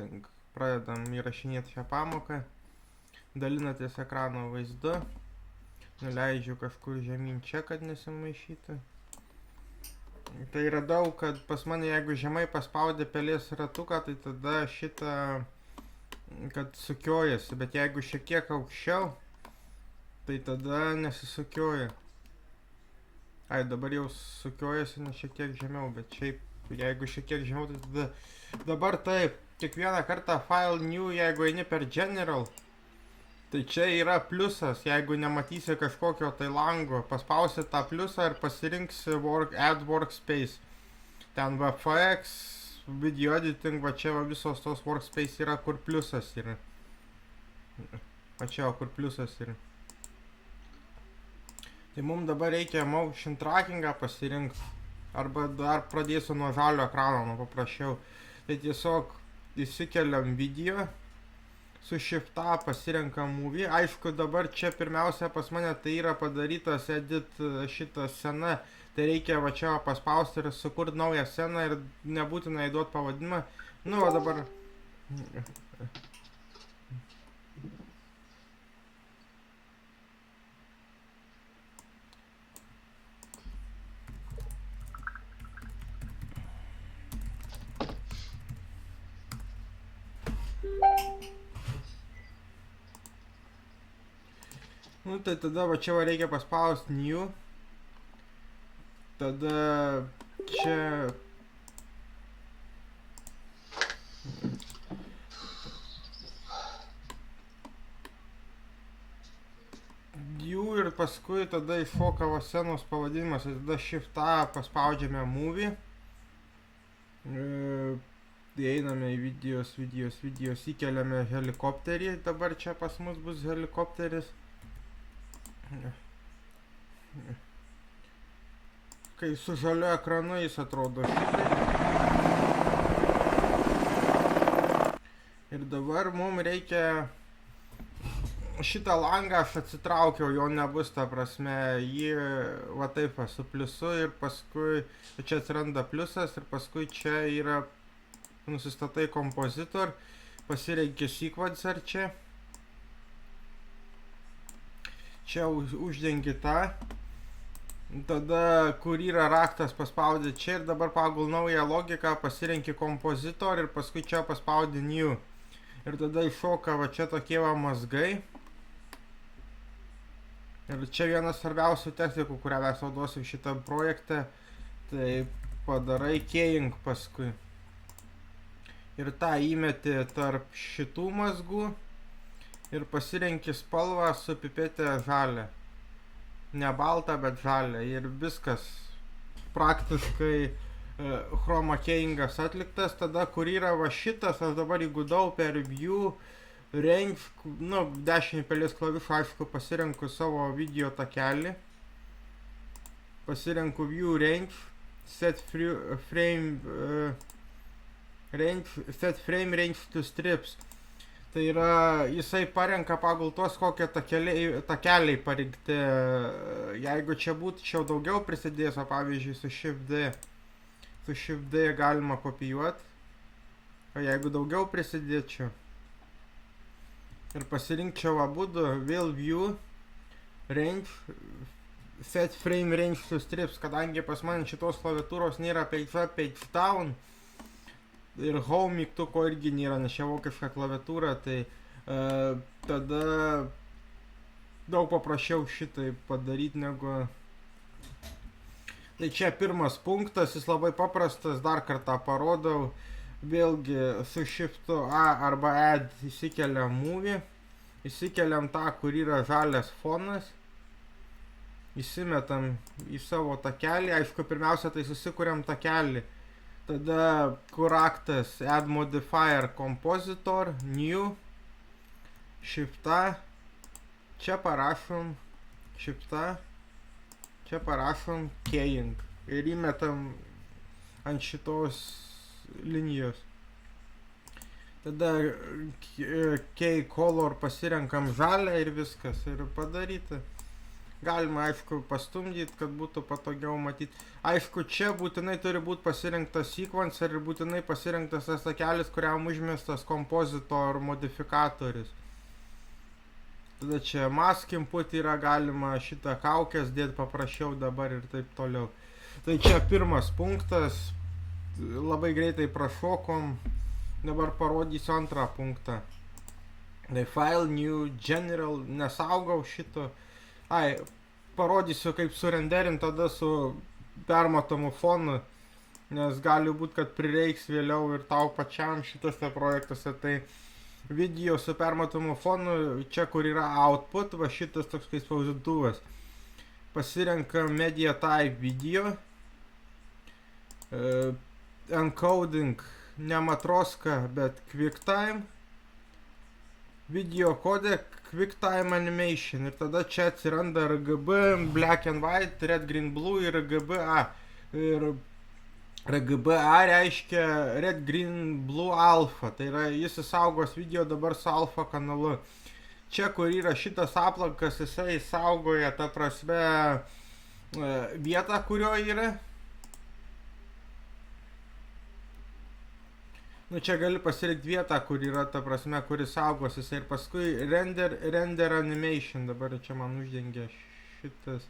recording. Pradedam įrašinėti šią pamoką. Dalinatės ekrano vaizdu. Nuleidžiu kažkur žemyn čia, kad nesimaišytų. Tai radau, kad pas mane jeigu žemai paspaudė pelės ratuką, tai tada šitą, kad sukiojasi. Bet jeigu šiek tiek aukščiau, tai tada nesisukioja. Ai, dabar jau sukiojasi, ne šiek tiek žemiau, bet šiaip, jeigu šiek tiek žemiau, tai tada... Dabar taip, kiekvieną kartą file new, jeigu eini per general, tai čia yra pliusas, jeigu nematysi kažkokio tai lango, paspausi tą pliusą ir pasirinksi add workspace. Ten VFX, video editing, va čia va visos tos workspace yra, kur pliusas yra. Va čia, kur pliusas yra. Tai mums dabar reikia motion trackingą pasirinkti, arba dar pradėsiu nuo žalio ekrano, nuo paprasčiau. Tai tiesiog įsikeliam video, su shift-a pasirenkam movie. Aišku, dabar čia pirmiausia pas mane tai yra padarytas edit šitą sceną, tai reikia va čia paspausti ir sukurti naują sceną ir nebūtina įduoti pavadinimą. Nu, o dabar... Nu, tai tada va čia va reikia paspausti new. Tada čia... New ir paskui tada iššoka va scenos pavadinimas. Tada shift-a paspaudžiame movie. Einame į videos, įkeliame helikopterį. Dabar čia pas mus bus helikopteris. Kai su žaliu ekranu jis atrodo šitai. Ir dabar mums reikia šitą langą, aš atsitraukiau, jo nebus, ta prasme, jį va taip su pliusu ir paskui čia atsiranda pliusas ir paskui čia yra, nusistatai kompozitor, pasirenki sequencer čia. Čia uždengi tą, tada kur yra raktas paspaudi čia ir dabar pagal naują logiką pasirenki kompozitor ir paskui čia paspaudi new. Ir tada iššoka va čia tokie va mazgai. Ir čia vienas svarbiausių technikų, kurią mes naudosim šitam projekte, tai padarai keying paskui. Ir tą įmeti tarp šitų mazgų. Ir pasirenki spalvą su pipetė žalia. Ne balta, bet žalia. Ir viskas. Praktiškai chroma keyingas atliktas. Tada, kur yra va šitas, aš dabar įgudau per view, range, nu, 10 pelės klavišų, aišku, pasirenku savo video takelį. Pasirenku view range, set frame range to strips. Tai yra, jisai parenka pagal tuos, kokie takeliai parinkti. Jeigu čia būčiau daugiau prisidėjęs, o pavyzdžiui su Shift D galima kopijuoti. O jeigu daugiau prisidėčiau ir pasirinkčiau abudu, vėl view, range, set frame range to strips, kadangi pas man šitos klaviatūros nėra page up, page down. Ir home mygtuko irgi nėra, nes čia vokiška klaviatūra, tai tada daug paprasčiau šitai padaryti negu... Tai čia pirmas punktas, jis labai paprastas, dar kartą parodau. Vėlgi su Shift A arba Add įsikeliam movie, įsikeliam tą, kur yra žalias fonas, įsimetam į savo takelį, aišku, pirmiausia tai susikuriam takelį. Tada, kur raktas Add Modifier Compositor, New, Shift-A, čia parašom Shift-A, čia parašom Keying ir įmetam ant šitos linijos. Tada Key Color pasirenkam žalią ir viskas, ir padaryta. Galima, aišku, pastumdyti, kad būtų patogiau matyti. Aišku, čia būtinai turi būti pasirinktas sequencer ir būtinai pasirinktas tas takelis, kuriam užmestas kompozitor modifikatorius. Tada čia mask input yra, galima šitą kaukės dėti paprasčiau dabar ir taip toliau. Tai čia pirmas punktas, labai greitai prašokom, dabar parodysiu antrą punktą. Tai file, new, general, nesaugau šito. Ai, parodysiu kaip surenderint tada su permatomu fonu, nes gali būti, kad prireiks vėliau ir tau pačiam šitose projektuose. Tai video su permatomu fonu, čia kur yra output, va šitas toks kaip spausdintuvas. Pasirenkam media type video, encoding, ne matroska, bet QuickTime, video codec, QuickTime animation ir tada čia atsiranda RGB, black and white, red, green, blue ir RGBA. Ir RGBA reiškia red, green, blue, alpha, tai yra jis įsaugos video dabar su alpha kanalu. Čia kur yra šitas aplankas, jisai saugoja, ta prasme, vietą, kurio yra. Nu čia gali pasirinkti vietą, kur yra, ta prasme, kuris saugos jisai ir paskui render animation, dabar čia man uždengia šitas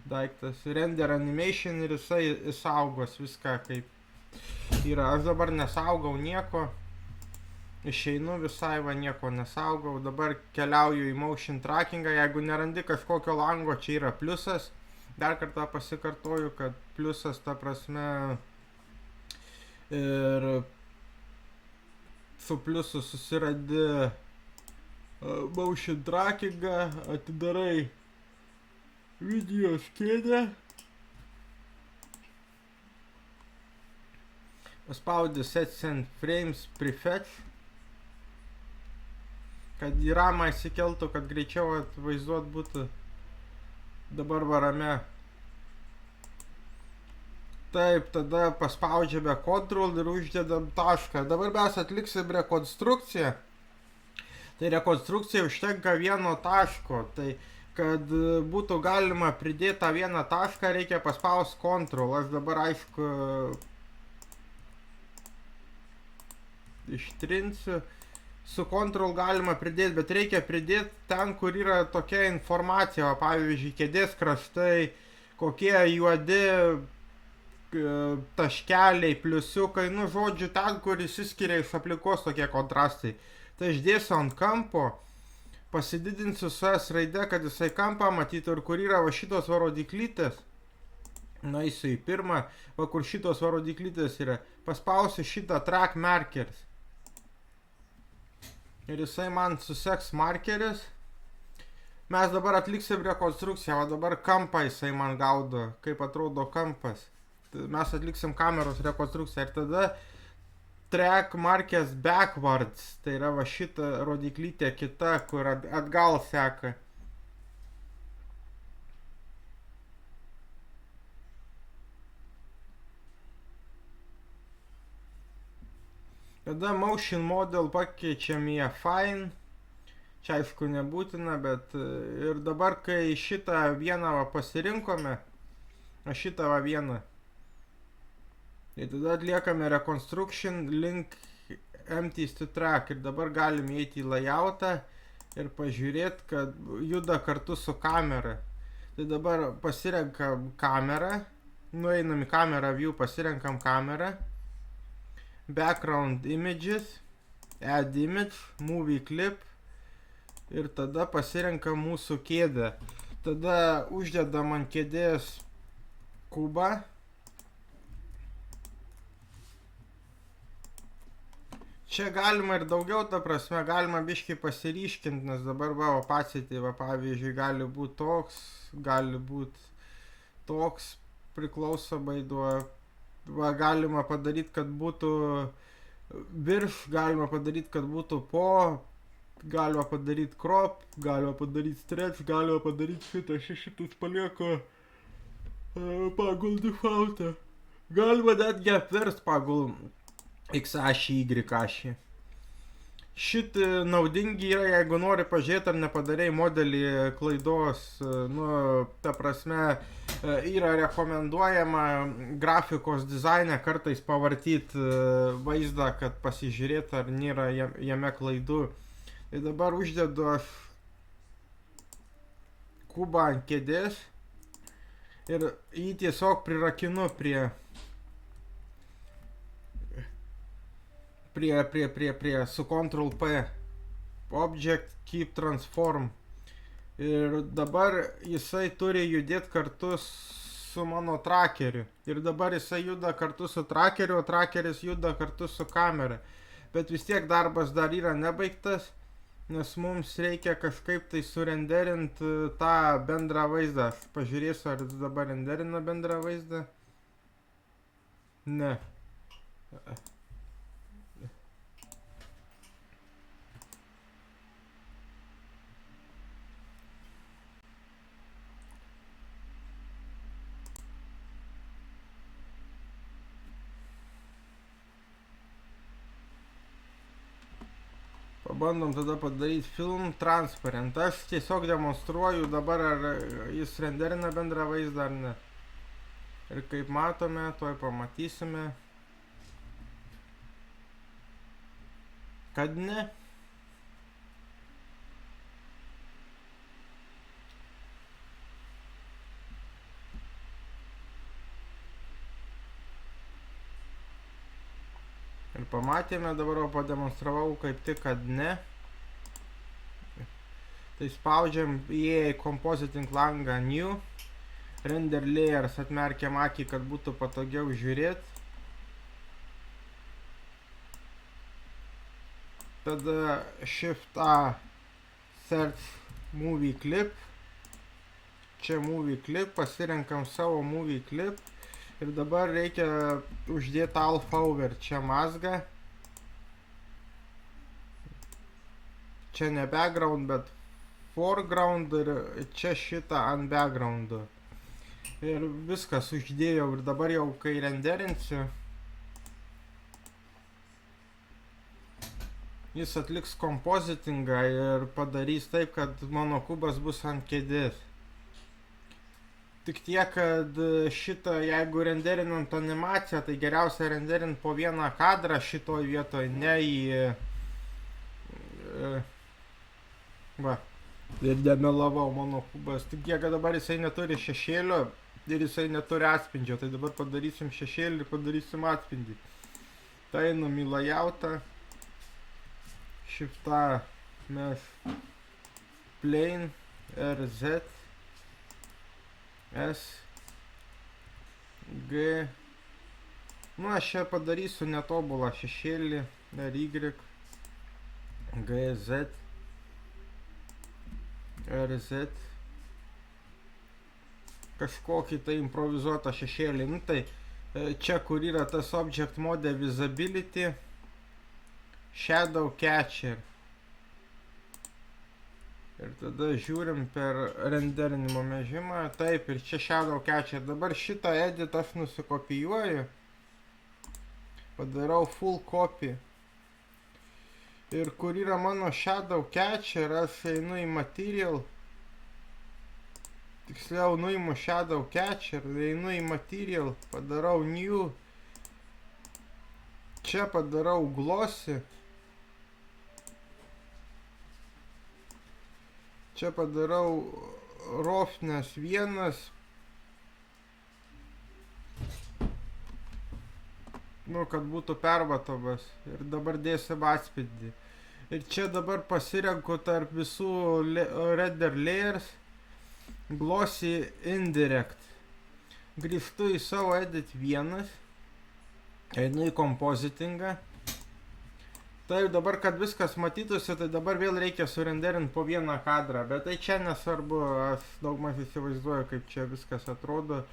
daiktas, render animation ir jisai saugos viską kaip yra. Aš dabar nesaugau nieko, išeinu visai, va nieko nesaugau, dabar keliauju į motion trackingą, jeigu nerandi kažkokio lango, čia yra pliusas, dar kartą pasikartoju, kad pliusas, ta prasme, ir su pliusu susiradi motion trackingą, atidarai video skėdę, paspaudi set send frames prefetch, kad į ramą įsikeltų, kad greičiau atvaizduot būtų. Dabar varame. Taip, tada paspaudžiame Ctrl ir uždedam tašką. Dabar mes atliksim rekonstrukciją. Tai rekonstrukcija užtenka vieno taško. Tai kad būtų galima pridėti tą vieną tašką, reikia paspausti Ctrl. Aš dabar aišku ištrinsiu. Su Ctrl galima pridėti, bet reikia pridėti ten, kur yra tokia informacija. Pavyzdžiui, kėdės kraštai, kokie juodi taškeliai, pliusiukai, nu žodžiu, ten, kur įsiskiria iš aplinkos tokie kontrastai. Tai aš dėsiu ant kampo, pasididinsiu su S raide, kad jisai kampą matytų ir kur yra va šitos va rodiklytės. Naisiu į pirmą, va kur šitos va rodiklytės yra, paspausiu šitą track markers. Ir jisai man suseks markeris. Mes dabar atliksim rekonstrukciją, o dabar kampą jisai man gaudo, kaip atrodo kampas. Mes atliksim kameros rekonstrukciją ir tada track markers backwards, tai yra va šita rodiklytė kita, kur atgal seka. Tada motion model pakeičiam į affine. Čia aišku nebūtina, bet ir dabar kai šitą vieną va pasirinkome, šitą va vieną, tai tada atliekame reconstruction link empties to track ir dabar galim įeiti į layoutą ir pažiūrėti, kad juda kartu su kamera. Tai dabar pasirenkam kamerą, nueinam į kamerą view, pasirenkam kamerą, background images, add image, movie clip ir tada pasirenkam mūsų kėdę. Tada uždedam ant kėdės kubą. Čia galima ir daugiau, ta prasme, galima biškai pasiryškinti, nes dabar va, opacity, va, pavyzdžiui, gali būti toks, gali būti toks, priklausomai nuo, va, galima padaryti, kad būtų virš, galima padaryti, kad būtų po, galima padaryti crop, galima padaryti stretch, galima padaryti šitą, šitus palieku pagal defaultą. Galima netgi apverst pagal X ašį, Y ašį. Šiti naudingi yra, jeigu nori pažiūrėti, ar nepadarei modelį klaidos. Nu, ta prasme, yra rekomenduojama grafikos dizaine kartais pavartyti vaizdą, kad pasižiūrėti, ar nėra jame klaidų. Tai dabar uždedu aš kubą ant kėdės ir jį tiesiog prirakinu prie su Ctrl P Object Keep Transform. Ir dabar jisai turi judėti kartu su mano trackeriu. Ir dabar jisai juda kartu su trackeriu, o trackeris juda kartu su kamera. Bet vis tiek darbas dar yra nebaigtas, nes mums reikia kažkaip tai surenderinti tą bendrą vaizdą. Aš pažiūrėsiu, ar jis dabar renderina bendrą vaizdą. Ne. Pabandom tada padaryti film transparent. Aš tiesiog demonstruoju dabar, ar jis renderina bendrą vaizdą ar ne. Ir kaip matome, tuoj pamatysime, kad ne. Ir pamatėme, dabar pademonstravau kaip tik, kad ne. Tai spaudžiam įėję į Compositing langą New. Render Layers atmerkiam akį, kad būtų patogiau žiūrėti. Tada Shift A Search Movie Clip. Čia Movie Clip, pasirenkam savo Movie Clip. Ir dabar reikia uždėti alpha over čia mazgą. Čia ne background, bet foreground ir čia šitą ant background'o. Ir viskas uždėjau ir dabar jau kai renderinsiu, jis atliks kompozitingą ir padarys taip, kad mano kubas bus ant kėdės. Tik tiek, kad šitą, jeigu renderinant animaciją, tai geriausia renderint po vieną kadrą šitoj vietoj, ne į... Va, ir demelavau mano kubas. Tik tiek, kad dabar jisai neturi šešėlio ir jisai neturi atspindžio. Tai dabar padarysim šešėlį ir padarysim atspindį. Tai einam į layoutą. Shift A mes plane RZ S G. Nu, aš čia padarysiu netobulą šešėlį RY G Z RZ kažkokį tai improvizuotą šešėlį. Nu, tai čia, kur yra tas Object Mode Visibility, Shadow Catcher. Ir tada žiūrim per renderinimo režimą. Taip, ir čia Shadow Catcher. Dabar šitą edit aš nusikopijuoju. Padarau full copy. Ir kur yra mano Shadow Catcher, aš einu į Material. Tiksliau, nuimu Shadow Catcher, einu į Material, padarau New. Čia padarau Glossy. Čia padarau Roughness 1. Nu, kad būtų permatovas. Ir dabar dėsim atspindį. Ir čia dabar pasirenku tarp visų Render Layers Glossy Indirect. Grįžtu į savo Edit 1. Einu į Compositingą. Taip, dabar, kad viskas matytųsi, tai dabar vėl reikia surenderinti po vieną kadrą, bet tai čia nesvarbu, aš daugmaž įsivaizduoju, kaip čia viskas atrodo.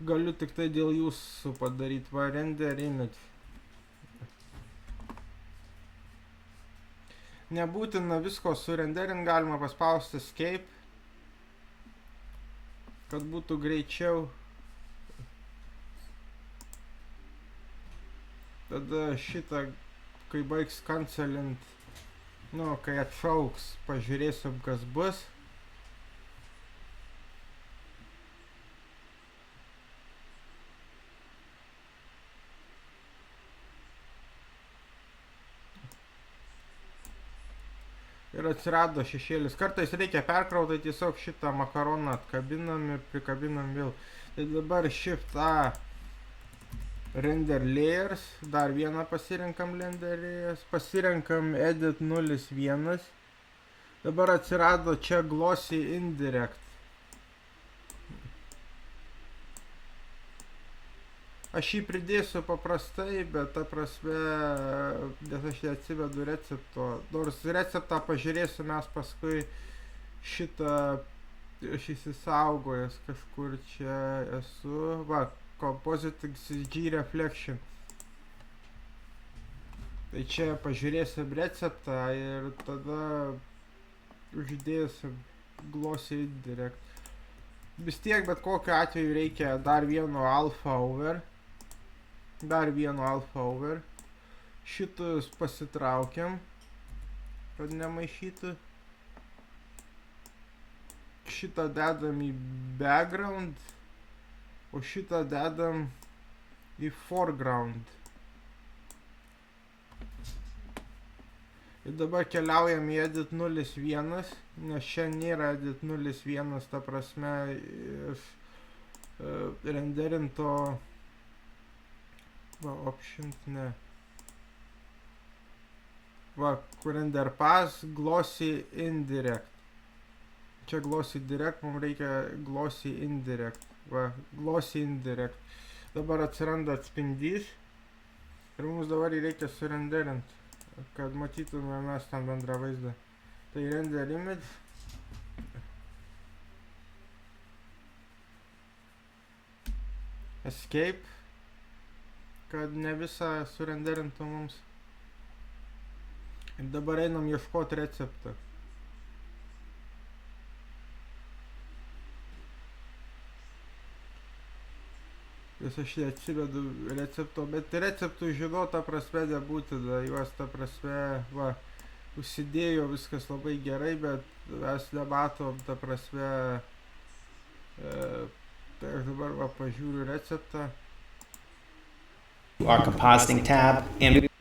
Galiu tik tai dėl jūsų padaryti, va, render image. Nebūtina visko surenderinti, galima paspausti escape, kad būtų greičiau. Tada šitą, kai baigs cancelint, Nu, kai atšauks, pažiūrėsim, kas bus. Ir atsirado šešėlis. Kartais reikia perkrauti, tiesiog šitą makaroną atkabinam ir prikabinam vėl. Tai dabar Shift A Render Layers, dar vieną pasirenkam Render Layers, pasirenkam Edit 01. Dabar atsirado čia Glossy Indirect. Aš jį pridėsiu paprastai, bet ta prasme, nes aš neatsivedu recepto. Nors receptą pažiūrėsiu mes paskui šitą, aš įsisaugojęs kažkur čia esu. Va, Compositing CG Reflection. Tai čia pažiūrėsim receptą ir tada uždėsim Glossy Indirect. Vis tiek, bet kokiu atveju reikia dar vieno alpha over. Dar vieno alpha over. Šitus pasitraukiam, kad nemaišytų. Šitą dedam į background, o šitą dedam į foreground. Ir dabar keliaujam į Edit 01, nes čia nėra Edit 01, ta prasme, iš renderinto, va, options, ne. Va, render pass, Glossy Indirect. Čia Glossy Direct, mums reikia Glossy Indirect. Va, Glossy Indirect. Dabar atsiranda atspindys. Ir mums dabar reikia surenderinti, kad matytume mes tam bendrą vaizdą. Tai render image. Escape. Kad ne visą surenderintų mums. Ir dabar einam ieškoti receptą. Vis aš neatsivedu recepto, bet receptų žinot, ta prasme nebūtina, juos ta prasme, va, užsidėjo viskas labai gerai, bet mes nematom, ta prasme, tai aš dabar va pažiūriu receptą. Our compositing tab and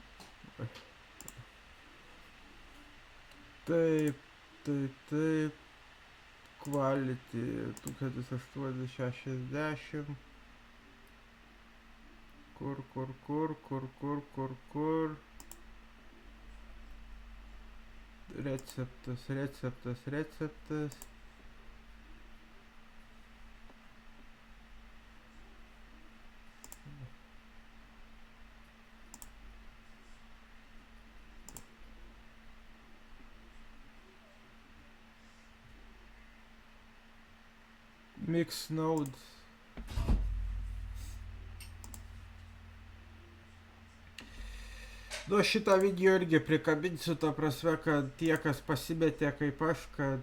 Taip, quality 1860. Kur. Receptas. Mix node. Nu, šitą video irgi prikabinsiu, ta prasme, kad tie, kas pasimetė kaip aš, kad...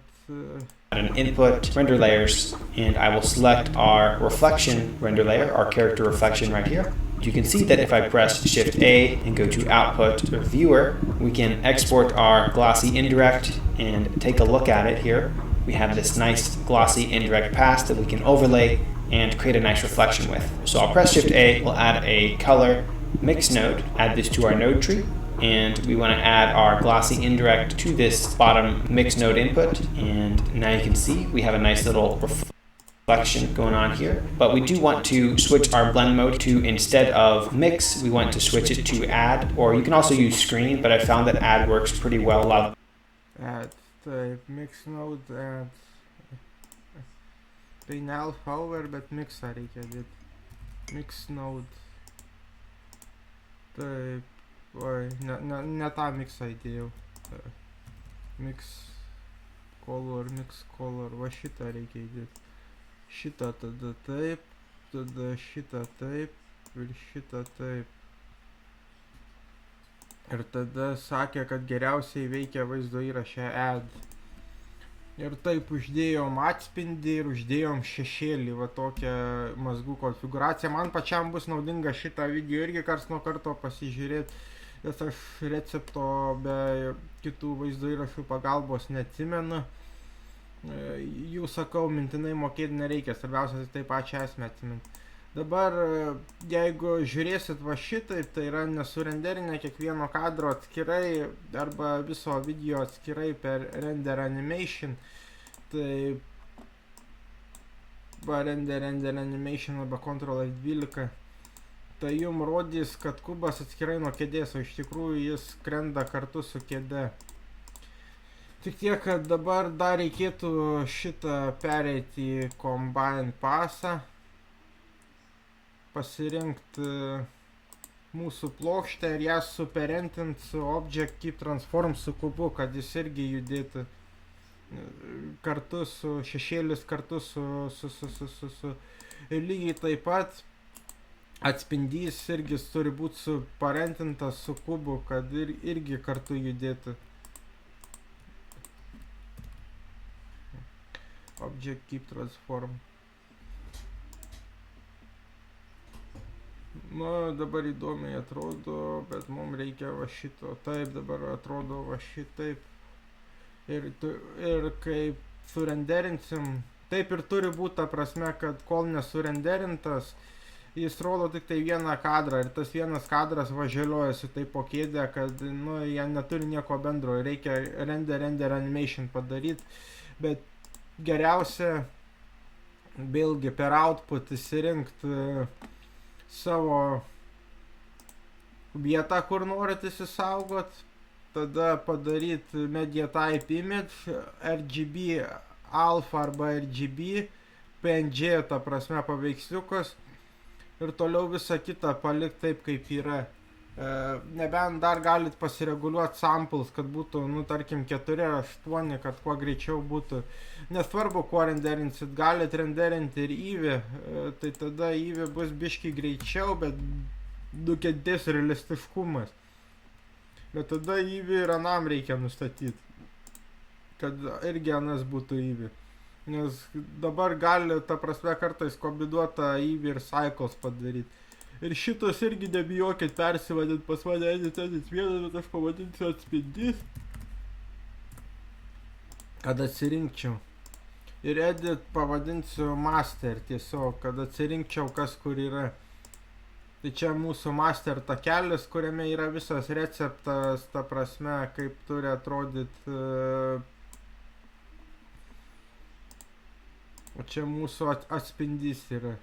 an input render layers, and I will select our reflection render layer, our character reflection right here. You can see that if I press Shift A and go to Output or Viewer, we can export our glossy indirect and take a look at it here. We have this nice glossy indirect pass that we can overlay and create a nice reflection with. So I'll press Shift A, we'll add a color mix node, add this to our node tree, and we want to add our glossy indirect to this bottom mix node input, and now you can see we have a nice little reflection going on here. But we do want to switch our blend mode to, instead of mix, we want to switch it to add, or you can also use screen, but I found that add works pretty well. Add the mix node, add tai ne alpha over, bet mixą reikia dėti. Mix node. Taip, oi, ne tą mixą įdėjau. Mix color, va šitą reikia įdėti. Šitą tada taip, tada šitą taip ir šitą taip. Ir tada sakė, kad geriausiai veikia vaizdo įraše add. Ir taip uždėjom atspindį ir uždėjom šešėlį, va tokią mazgų konfiguraciją. Man pačiam bus naudinga šitą video irgi karts nuo karto pasižiūrėti, nes aš recepto be kitų vaizdo įrašų pagalbos neatsimenu. Jų sakau, mintinai mokėti nereikia, svarbiausia tai pačią esmę atsiminti. Dabar, jeigu žiūrėsit va šitaip, tai yra nesurenderinę kiekvieno kadro atskirai arba viso video atskirai per render animation. Tai va render animation arba Ctrl F12. Tai jum rodys, kad kubas atskirai nuo kėdės, o iš tikrųjų jis skrenda kartu su kėde. Tik tiek, kad dabar dar reikėtų šitą pereiti į Combine pasą. Pasirinkti mūsų plokštę ir ją superentint su Object Keep Transform su kubu, kad jis irgi judėtų kartu su šešėlis, kartu su ir lygiai taip pat atspindys irgi turi būti suparentintas su kubu, kad irgi kartu judėtų. Object Keep Transform. Nu, dabar įdomiai atrodo, bet mums reikia va šito. Taip, dabar atrodo va šitaip. Ir kaip surenderinsim, taip ir turi būti ta prasme, kad kol nesurenderintas, jis rodo tik tai vieną kadrą ir tas vienas kadras važiuojasi taip po kėdę, kad nu, jie neturi nieko bendro. Reikia render animation padaryti, bet geriausia vėlgi per output įsirinkti savo vietą, kur norit įsisaugot, tada padaryti media type image, RGB alpha arba RGB, PNG, ta prasme paveiksliukas, ir toliau visą kitą palikti taip, kaip yra. Nebent dar galit pasireguliuoti samples, kad būtų, nu, tarkim, 4-8, kad kuo greičiau būtų. Nesvarbu, kuo renderinsit, galit renderinti ir Eevee, tai tada Eevee bus biški greičiau, bet nukentės realistiškumas. Bet tada Eevee ir anam reikia nustatyti, kad irgi anas būtų Eevee. Nes dabar gali, ta prasme, kartais kombinuotą Eevee ir Cycles padaryti. Ir šitos irgi nebijokit persivadinti pas mane edit vienas, bet aš pavadinsiu atspindys, kad atsirinkčiau. Ir edit pavadinsiu master tiesiog, kad atsirinkčiau kas kur yra. Tai čia mūsų master takelis, kuriame yra visas receptas, ta prasme, kaip turi atrodyti. O čia mūsų atspindys yra.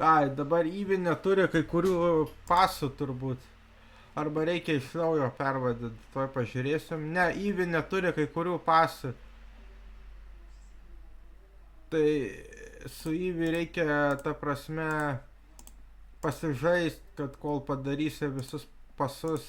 Ai, dabar Eevee neturi kai kurių pasų turbūt. Arba reikia iš naujo pervadinti, tuoj pažiūrėsim. Ne, Eevee neturi kai kurių pasų. Tai su Eevee reikia, ta prasme, pasižaist, kad kol padarysi visus pasus.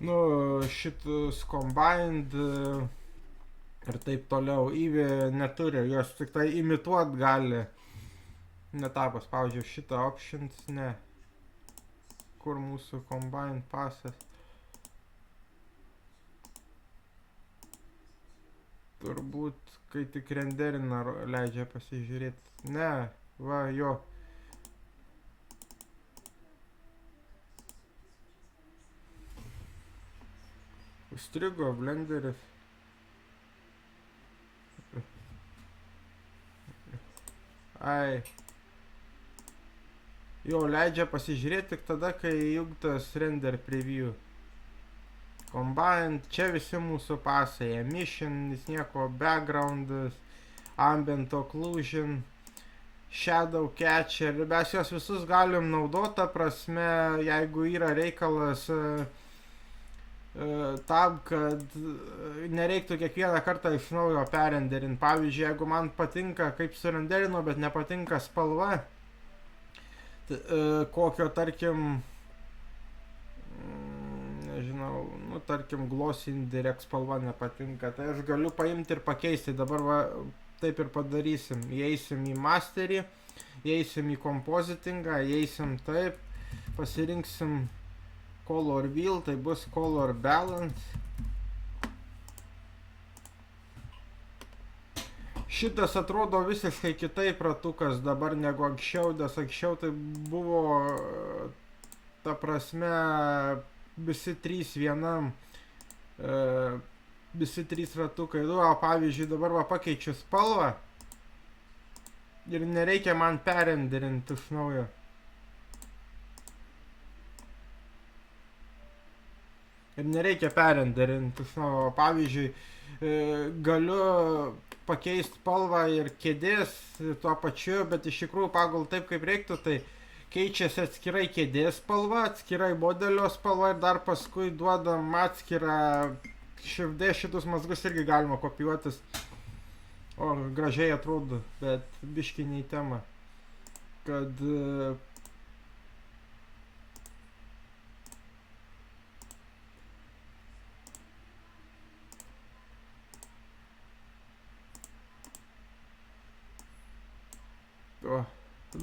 Nu, šitus combined ir taip toliau. Eevee neturi, jos tik tai imituot gali. Ne tą paspaudžiau šitą options, ne. Kur mūsų combined pasas? Turbūt, kai tik renderina leidžia pasižiūrėti. Ne, va, jo. Užstrigo blenderis. Ai. Jo, leidžia pasižiūrėti tik tada, kai įjungtas render preview. Combined, čia visi mūsų pasai. Emission, jis nieko, backgroundas, ambient occlusion, shadow catcher. Mes juos visus galim naudoti, ta prasme, jeigu yra reikalas tam, kad nereiktų kiekvieną kartą iš naujo perrenderinti. Pavyzdžiui, jeigu man patinka kaip surenderino, bet nepatinka spalva, kokio, tarkim, nežinau, nu, tarkim, glossy indirect spalva nepatinka, tai aš galiu paimti ir pakeisti. Dabar va, taip ir padarysim. Įeisim į masterį, įeisim į compositingą, įeisim taip, pasirinksim color wheel, tai bus color balance. Šitas atrodo visiškai kitaip ratukas dabar negu anksčiau, nes anksčiau tai buvo, ta prasme, visi trys vienam, visi trys ratukai. Nu, o pavyzdžiui, dabar va pakeičiu spalvą ir nereikia man perenderinti iš naujo. Ir nereikia perenderinti iš naujo. Pavyzdžiui, galiu pakeisti spalvą ir kėdės tuo pačiu, bet iš tikrųjų pagal taip kaip reiktų, tai keičiasi atskirai kėdės spalva, atskirai modelio spalva ir dar paskui duodam atskirą šifdė, šitus mazgus irgi galima kopijuotis. O, gražiai atrodo, bet biški ne į temą. Kad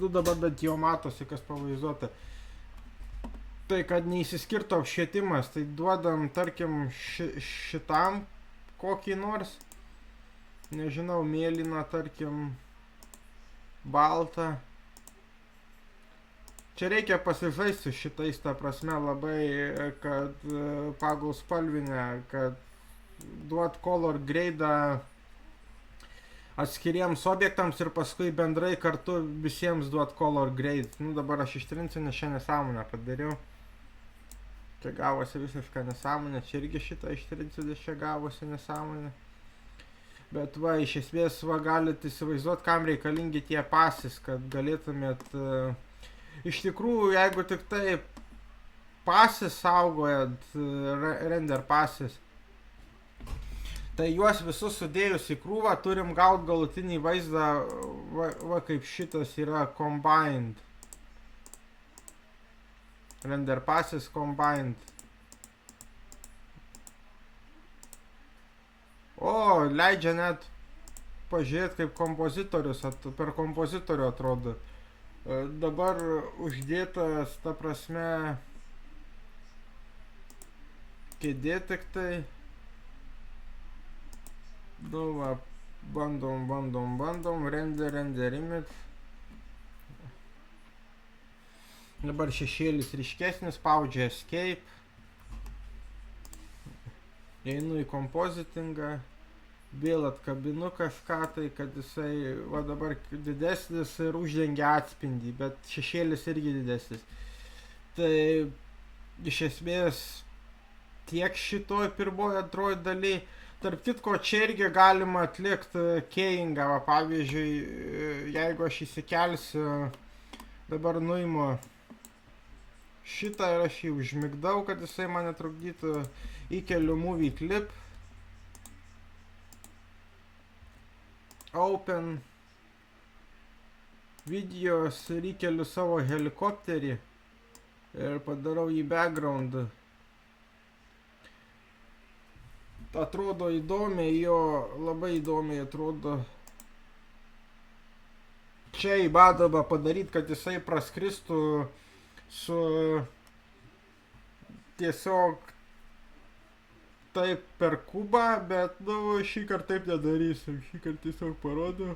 nu dabar bent jau matosi, kas pavaizduota. Tai kad neįsiskirtų apšvietimas, tai duodam, tarkim, šitam kokį nors, nežinau, mėlyną, tarkim, baltą. Čia reikia pasižaisti šitais, ta prasme, labai, kad pagal spalvinę, kad duot color grade'ą atskiriems objektams ir paskui bendrai kartu visiems duot color grade. Nu dabar aš ištrinsiu, nes čia nesąmonę padariau. Čia gavosi visiška nesąmonė, čia irgi šitą ištrinsiu, nes čia gavosi nesąmonė. Bet va, iš esmės, va, galite įsivaizduoti, kam reikalingi tie pasis, kad galėtumėt... Iš tikrųjų, jeigu tik tai pasis saugojat, render pasis, tai juos visus sudėjus į krūvą turim gauti galutinį vaizdą, va kaip šitas yra combined. Render passes combined. O, leidžia net pažiūrėti kaip kompozitorius, per kompozitorių atrodo. Dabar uždėtas, ta prasme, kėdė tik tai. Nu va, bandom, render image. Dabar šešėlis ryškesnis, spaudžia escape. Einu į kompozitingą, vėl atkabinu kažką tai, kad jisai, va dabar didesnis ir uždengia atspindį, bet šešėlis irgi didesnis. Tai iš esmės tiek šitoj pirmoji antroji daly. Tarp kitko, čia irgi galima atlikti keyingą, va, pavyzdžiui, jeigu aš įsikelsiu, dabar nuimu šitą ir aš jį užmigdau, kad jisai mane trukdytų, įkeliu movie clip, open, videos ir įkeliu savo helikopterį ir padarau jį background. Atrodo įdomiai, jo labai įdomiai atrodo. Čia įmanoma padaryti, kad jisai praskristų su tiesiog taip per kubą, bet nu šį kartą taip nedarysim, šį kartą tiesiog parodo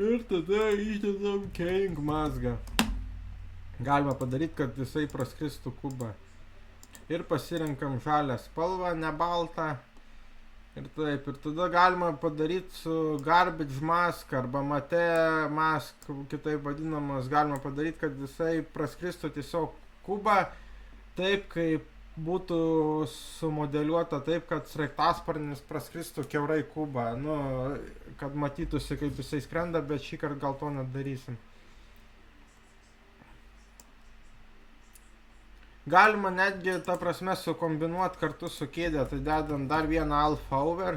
ir tada išdedam keying mazgą. Galima padaryti, kad jisai praskristų kubą. Ir pasirenkam žalią spalvą, ne baltą. Ir taip, ir tada galima padaryti su garbage mask arba mate mask, kitaip vadinamas, galima padaryti, kad jisai praskristų tiesiog kubą, taip kaip būtų sumodeliuota, taip kad sraigtasparnis praskristų kiaurai kubą, nu, kad matytųsi kaip jisai skrenda, bet šį kartą gal to nedarysim. Galima netgi, ta prasme, sukombinuoti kartu su kėdė, tai dedam dar vieną alpha over.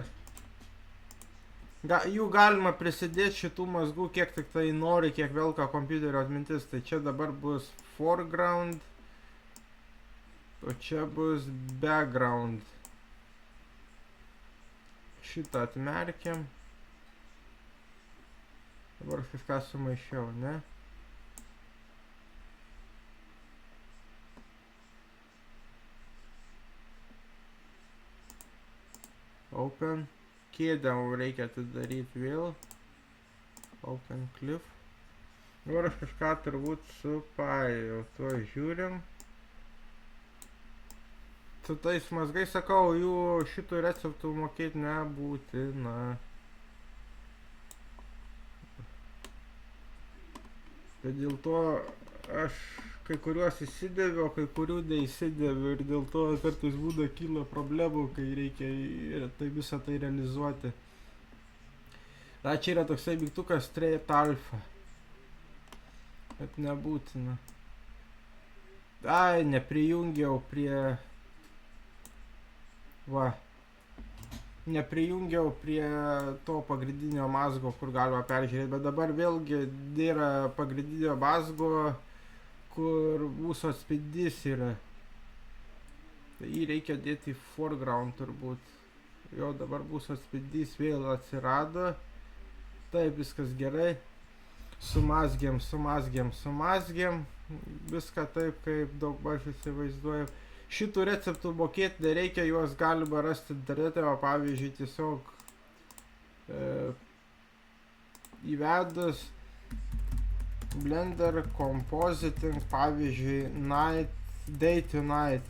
Jų galima prisidėti šitų mazgų, kiek tik tai nori, kiek velka kompiuterio atmintis. Tai čia dabar bus foreground, o čia bus background. Šitą atmerkiam. Dabar kažką sumaišiau, ne? Open. Kėdę reikia atidaryti vėl. Open clip. Dabar aš kažką turbūt supaėjau. Tuo žiūrim. Su tais mazgais sakau, jų šitų receptų mokėti nebūtina. Bet dėl to aš kai kuriuos įsidėviu, o kai kurių neįsidėviu ir dėl to kartais būna kyla problemų, kai reikia tai visą tai realizuoti. Da, čia yra toksai mygtukas Straight Alpha. Bet nebūtina. Ai, neprijungiau prie... Va. Neprijungiau prie to pagrindinio mazgo, kur galima peržiūrėti, bet dabar vėlgi yra pagrindinio mazgo, kur mūsų atspindys yra. Tai jį reikia dėti į foreground turbūt. Jo, dabar mūsų atspindys vėl atsirado. Taip, viskas gerai. Sumazgėm. Viską taip, kaip daug maž įsivaizduoju. Šitų receptų mokėti nereikia, juos galima rasti internete, o pavyzdžiui tiesiog įvedus Blender Compositing, pavyzdžiui Day to Night.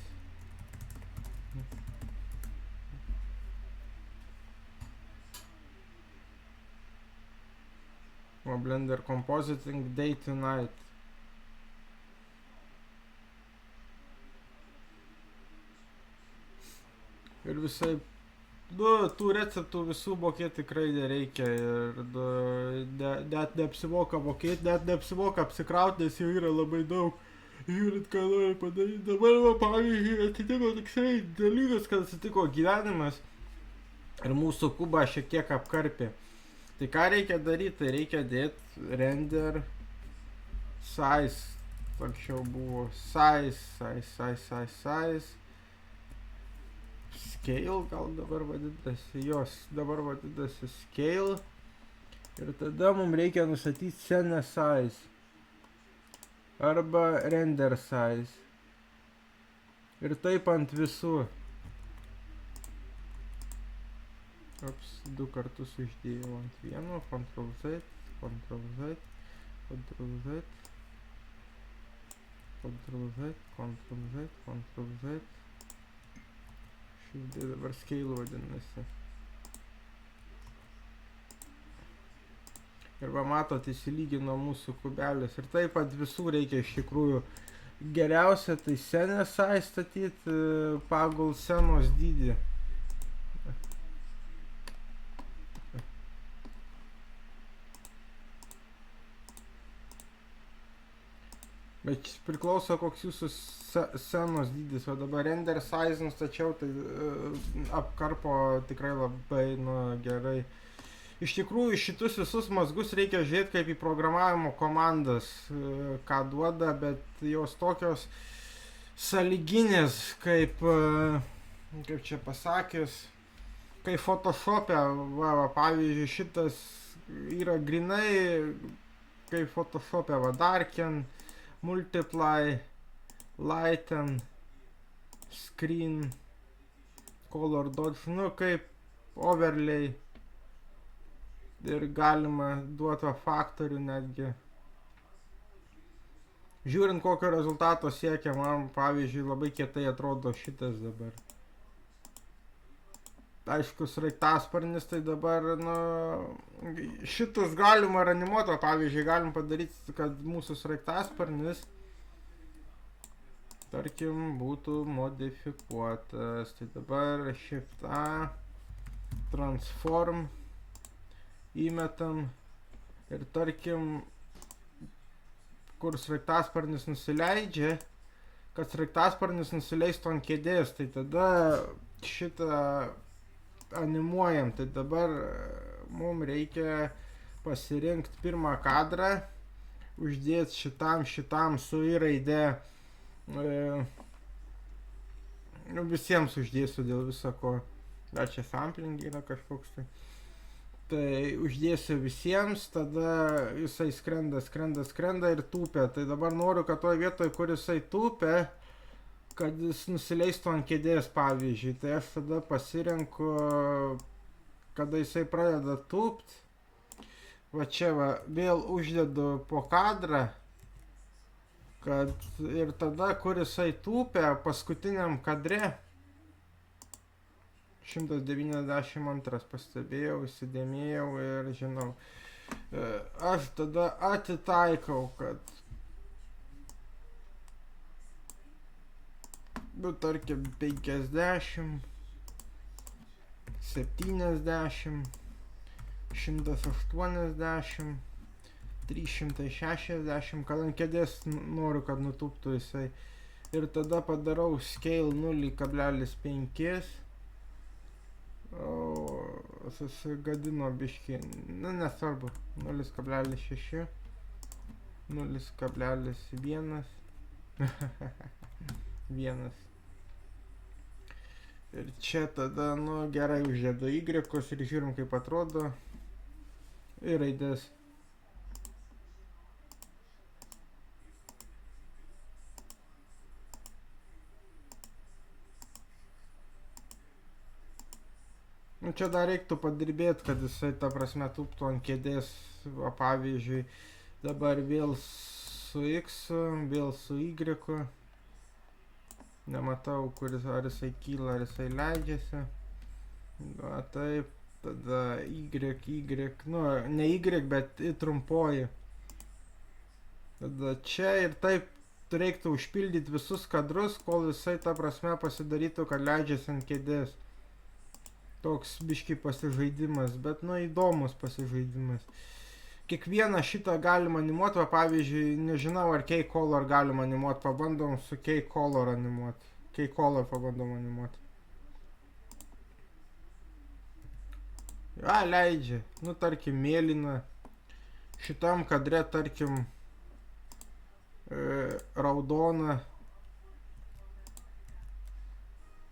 O Blender Compositing Day to Night. Ir visai, tų receptų visų mokėti tikrai nereikia ir net neapsimoka mokėti, net neapsimoka apsikrauti, nes jau yra labai daug. Žiūrint, ką nori padaryti. Dabar, va, pavyzdžiui, atitiko toksai dalykas, kad atsitiko gyvenimas ir mūsų kubą šiek tiek apkarpė. Tai ką reikia daryti? Tai reikia dėti render size. Anksčiau buvo size. Scale gal dabar vadinasi, dabar vadinasi scale. Ir tada mums reikia nustatyti scene size. Arba render size. Ir taip ant visų. Ups, 2 kartus uždėjau ant vieno. Ctrl Z. Šitai dabar scale vadinasi. Ir va matot, įsilygino mūsų kubelis. Ir taip pat visų reikia iš tikrųjų geriausia tai scene size statyti pagal scenos dydį. Bet priklauso koks jūsų scenos dydis, o dabar render size nustačiau, tai apkarpo tikrai labai gerai. Iš tikrųjų šitus visus mazgus reikia žiūrėti kaip į programavimo komandas, ką duoda, bet jos tokios sąlyginės, kaip čia pasakius, kaip Photoshop'e, pavyzdžiui, šitas yra grinai kaip Photoshop'e, darken, multiply, lighten, screen, color dodge, kaip overlay. Ir galima duoti faktorių netgi. Žiūrint kokio rezultato siekia, man pavyzdžiui labai kietai atrodo šitas dabar. Aišku, sraigtasparnis, tai dabar, šitus galima animuoti, pavyzdžiui, galim padaryti, kad mūsų sraigtasparnis, tarkim, būtų modifikuotas. Tai dabar Shift A, Transform, įmetam ir tarkim, kur sraigtasparnis nusileidžia, kad sraigtasparnis nusileistų ant kėdės, tai tada šitą animuojam. Tai dabar mums reikia pasirinkti pirmą kadrą, uždėti šitam su I raide, visiems uždėsiu dėl visako, dar čia sampling yra kažkoks tai. Tai uždėsiu visiems, tada jisai skrenda ir tūpia. Tai dabar noriu, kad toje vietoje, kur jisai tūpia, kad jis nusileistų ant kėdės, pavyzdžiui. Tai aš tada pasirenku, kada jisai pradeda tūpti, Va čia va, vėl uždedu po kadrą, kad ir tada, kur jisai tūpia, paskutiniam kadre, 192 pastebėjau, įsidėmėjau ir žinau. Aš tada atitaikau, kad, nu, tarkim, 50, 70, 180, 360, kad ant kėdės noriu, kad nutūptų jisai. Ir tada padarau scale 0,5. O, susigadino biškį, nu nesvarbu, 0,6, 0,1, 1. Ir čia tada, nu gerai, uždedu Y ir žiūrim, kaip atrodo. Ir raidės. Nu, čia dar reiktų padirbėti, kad jisai, ta prasme, tūptų ant kėdės, va, pavyzdžiui, dabar vėl su X, vėl su Y. Nematau, kuris, ar jisai kyla, ar jisai leidžiasi. Va, taip, tada Y, nu, ne Y, bet I trumpoji. Tada čia ir taip reiktų užpildyti visus kadrus, kol jisai, ta prasme, pasidarytų, kad leidžiasi ant kėdės. Toks biški pasižaidimas, bet nu įdomus pasižaidimas. Kiekvieną šitą galima animuoti, va, pavyzdžiui, nežinau ar K-Color galima animuoti, pabandom su K-Color animuoti. K-Color pabandom animuoti. Ja, leidžia, nu tarkim mėlyna, šitam kadre tarkim raudona.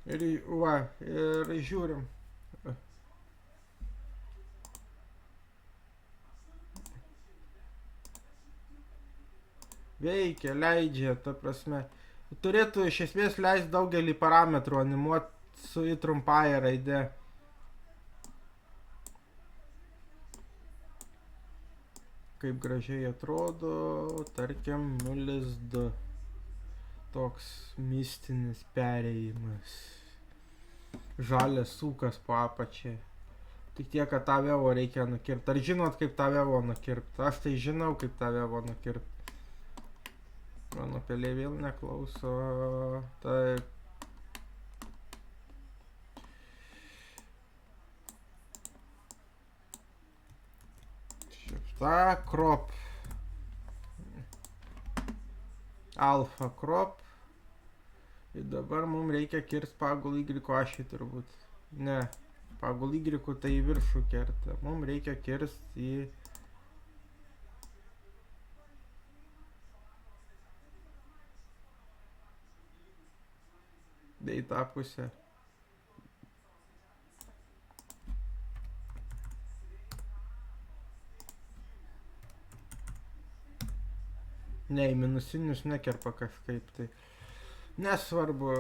Ir va, ir žiūrim. Veikia, leidžia, ta prasme. Turėtų iš esmės leisti daugelį parametrų animuoti su į trumpąją raidę. Kaip gražiai atrodo, tarkim, 0,2. Toks mistinis perėjimas. Žalias sūkas po apačiai. Tik tiek, kad tą vevo reikia nukirpti. Ar žinot, kaip tą vevo nukirpti? Aš tai žinau, kaip tą vevo nukirpti. Mano pelė vėl neklauso. Taip. Šitą crop. Alpha crop. Ir dabar mums reikia kirsti pagal Y ašį turbūt. Ne. Pagal Y tai į viršų kerta. Mums reikia kirsti į... į tą pusę. Ne, į minusinius nekerpa kažkaip tai. Nesvarbu.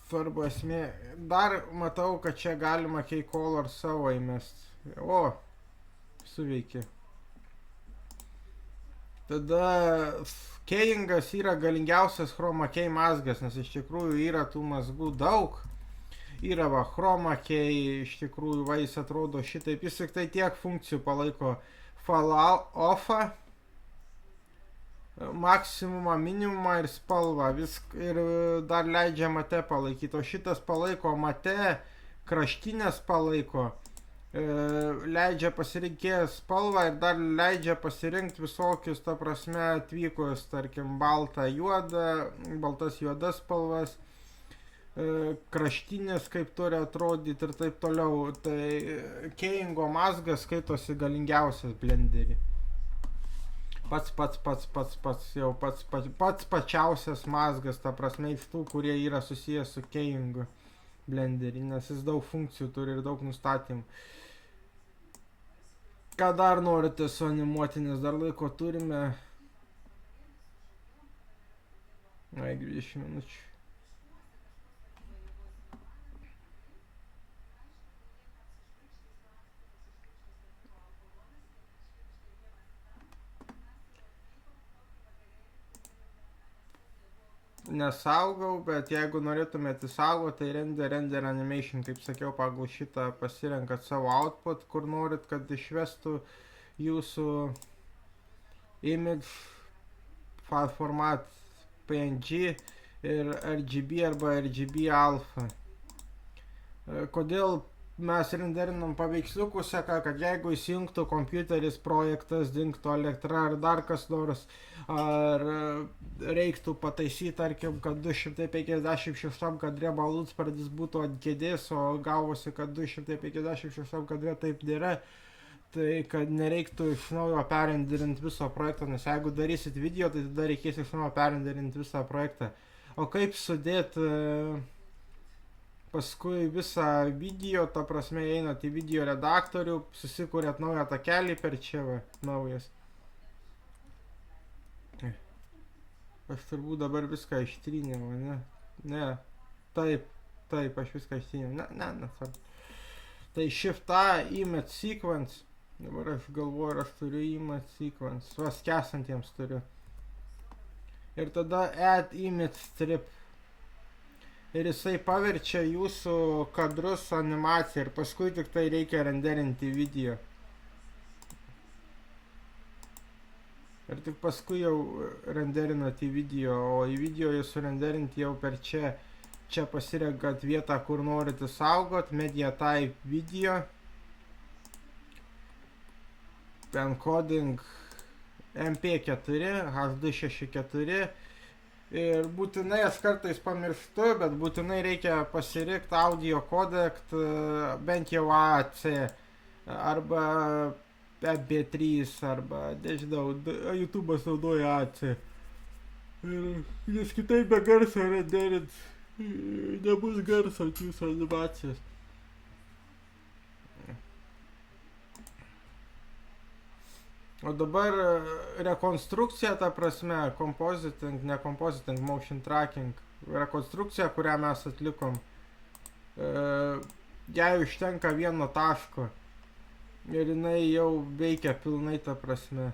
Svarbu esmė. Dar matau, kad čia galima K-Color savo įmesti. O, suveikė. Tada Keyingas yra galingiausias chroma key mazgas, nes iš tikrųjų yra tų mazgų daug. Yra va chroma key, iš tikrųjų va jis atrodo šitaip. Jis tik tai tiek funkcijų palaiko fall offą, maksimumą, minimumą ir spalvą. Ir dar leidžia mate palaikyti. O šitas palaiko mate, kraštinės palaiko. Leidžia pasirinkti spalvą ir dar leidžia pasirinkti visokius, ta prasme, atvykus, tarkim, baltą, juodą, baltas juodas spalvas, kraštinės, kaip turi atrodyti ir taip toliau. Tai Keyingo mazgas skaitosi galingiausias blenderį. Pats pačiausias mazgas, ta prasme, iš tų, kurie yra susijęs su Keyingu blenderį, nes jis daug funkcijų turi ir daug nustatymų. Ką dar norite suanimuoti, nes dar laiko turime. Ai, 20 minučių. nesaugau, bet jeigu norėtumėte saugoti, tai render animation, kaip sakiau, pagal šitą pasirenkat savo output, kur norit, kad išvestų jūsų image file format PNG ir RGB arba RGB alpha. Kodėl mes renderinam paveiksliukus, kad jeigu įsijungtų kompiuteris, projektas, dingtų elektra ar dar kas nors, ar reiktų pataisyti, tarkim, kad 256 kadre malūnsparnis būtų ant kėdės, o gavosi, kad 256 kadre taip nėra, tai kad nereiktų iš naujo perrenderinti viso projekto, nes jeigu darysit video, tai tada reikės iš naujo perrenderinti visą projektą. O kaip sudėti paskui visą video, ta prasme, einat į video redaktorių, susikūrėt naują takelį per čia, va, naujas. Aš turbūt dabar viską ištryniau, ne? Ne, taip, aš viską ištryniau, ne, Tai Shift A, image sequence, dabar aš galvoju, ar aš turiu image sequence, va, skęsantiems turiu. Ir tada add image strip. Ir jisai paverčia jūsų kadrus animaciją ir paskui tik tai reikia renderinti video. Ir tik paskui jau renderinat į video, o į video jūs surenderinti jau per čia. Čia pasirenkat vietą, kur norite saugot, media type video, encoding MP4, H264. Ir būtinai aš kartais pamirštu, bet būtinai reikia pasirinkti audio kodekt, bent jau AAC, arba MP3, arba, nežinau, YouTube'as naudoja AAC. Nes kitaip be garso renderint, nebus garso jūsų animacijos. O dabar rekonstrukcija, ta prasme, compositing, ne compositing, motion tracking, rekonstrukcija, kurią mes atlikom, jai užtenka vieno taško ir jinai jau veikia pilnai, ta prasme.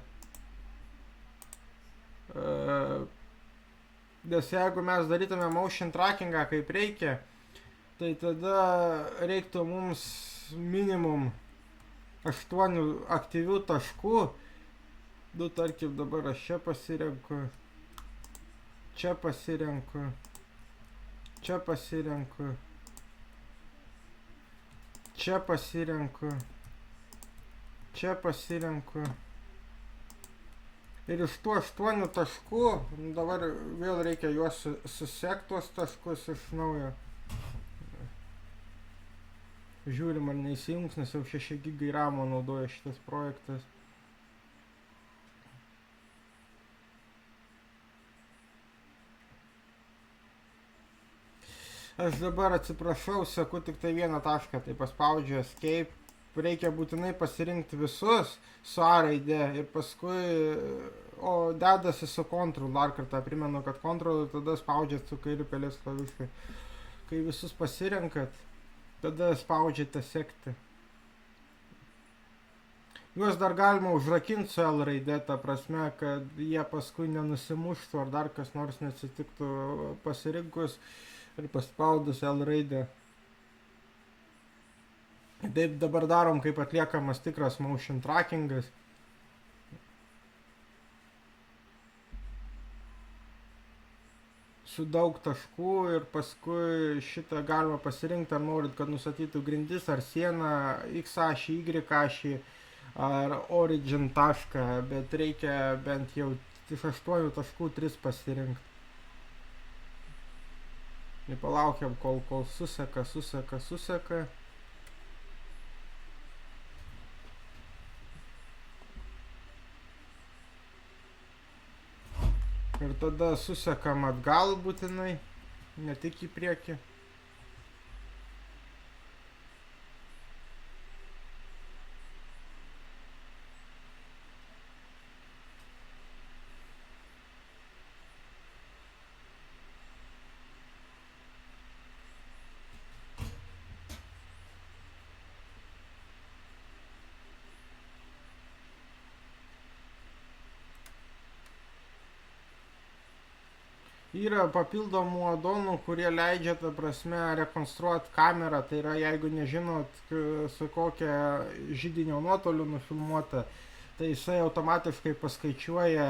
Nes jeigu mes darytume motion trackingą kaip reikia, tai tada reiktų mums minimum 8 aktyvių taškų. Nu, tarkim, dabar aš čia pasirenku, čia pasirenku, čia pasirenku, čia pasirenku, čia pasirenku. Ir iš tų 8 taškų, dabar vėl reikia juos susekti tuos taškus iš naujo. Žiūrim, ar neįsijungs, nes jau 6 GB RAM naudoja šitas projektas. Aš dabar atsiprašau, seku tik tai vieną tašką, tai paspaudžiu escape. Reikia būtinai pasirinkti visus su A raide ir paskui, o dedasi su Ctrl, dar kartą primenu, kad Ctrl tada spaudžiat su kairiu pelės klavišu. Kai visus pasirenkat, tada spaudžiate sekti. Juos dar galima užrakinti su L raide, ta prasme, kad jie paskui nenusimuštų ar dar kas nors neatsitiktų pasirinkus ir paspaudus L raidę. Taip dabar darom, kaip atliekamas tikras motion trackingas. Su daug taškų ir paskui šitą galima pasirinkti, ar norit, kad nustatytų grindis, ar sieną, X ašį, Y ašį, ar origin tašką, bet reikia bent jau iš 8 taškų 3 pasirinkti. Ir palaukiam, kol suseka. Ir tada susekam atgal būtinai, ne tik į priekį. Yra papildomų addonų, kurie leidžia, ta prasme, rekonstruoti kamerą. Tai yra, jeigu nežinot, su kokia židinio nuotoliu nufilmuota, tai jisai automatiškai paskaičiuoja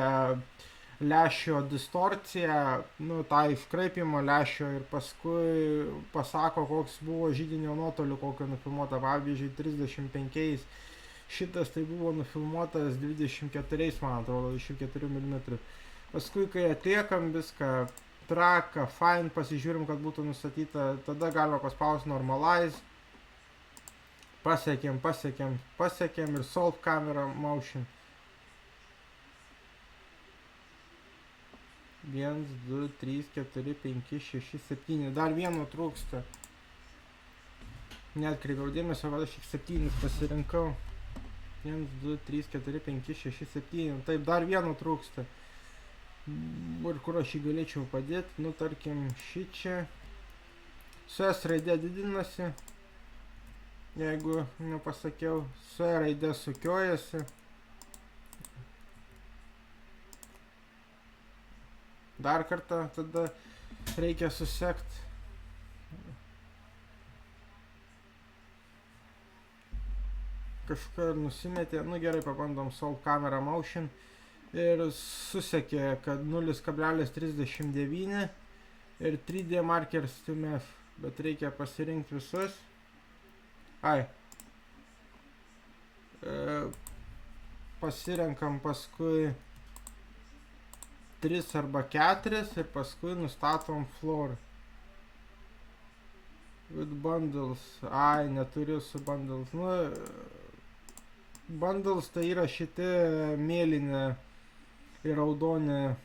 lęšio distorciją, nu, tą iškraipimą lęšio ir paskui pasako, koks buvo židinio nuotoliu, kokio nufilmuota. Pavyzdžiui, 35. Šitas tai buvo nufilmuotas 24, man atrodo, 24 mm. Paskui, kai atliekam viską, traką, fine, pasižiūrim, kad būtų nustatyta, tada galima paspausti normalize. Pasiekėm ir solve camera motion. 1, 2, 3, 4, 5, 6, 7. Dar vieno trūksta. Neatkreipiau dėmesio, kad aš tik 7 pasirinkau. 1, 2, 3, 4, 5, 6, 7. Taip, dar vieno trūksta. Ir kur aš jį galėčiau padėti, nu tarkim šičia. Su S raidė didinasi. Jeigu nepasakiau, su E raidė sukiojasi. Dar kartą tada reikia susekti. Kažką nusimetė, nu gerai, pabandom solve camera motion. Ir susekė, kad 0,39 ir 3D markers to mesh, bet reikia pasirinkti visus. Pasirenkam paskui 3 arba 4 ir paskui nustatom floor. With bundles, neturiu su bundles. Nu, bundles tai yra šitie mėlyni ir raudoni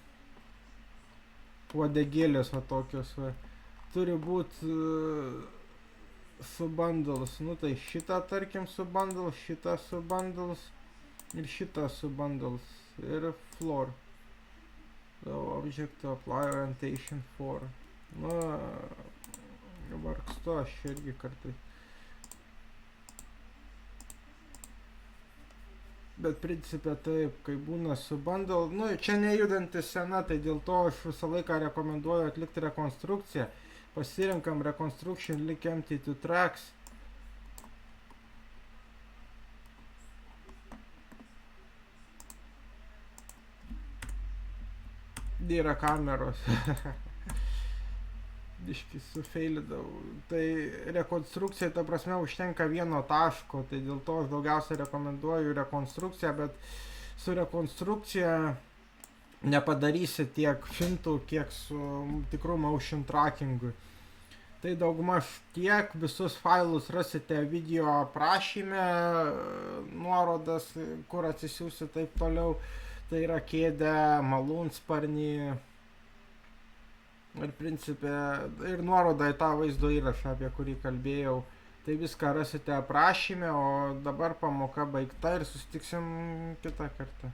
uodegėlės, va tokios, va. Turi būti su bundles, nu tai šitą tarkim su bundles, šitą su bundles ir šitą su bundles ir floor. So object to apply orientation for. Nu, vargstu aš irgi kartais. Bet principė taip, kai būna su bundle, nu čia nejudanti scena, tai dėl to aš visą laiką rekomenduoju atlikti rekonstrukciją. Pasirinkam reconstruction, link empty to tracks. Yra kameros. Biškį sufeilidavau. Tai rekonstrukcija, ta prasme, užtenka vieno taško, tai dėl to aš daugiausiai rekomenduoju rekonstrukciją, bet su rekonstrukcija nepadarysi tiek fintų, kiek su tikru motion trackingu. Tai daugmaž tiek, visus failus rasite video aprašyme, nuorodas, kur atsisiųsi taip toliau. Tai yra kėdė, malūnsparnį. Ir principė, ir nuoroda į tą vaizdo įrašą, apie kurį kalbėjau. Tai viską rasite aprašyme, o dabar pamoka baigta ir susitiksim kitą kartą.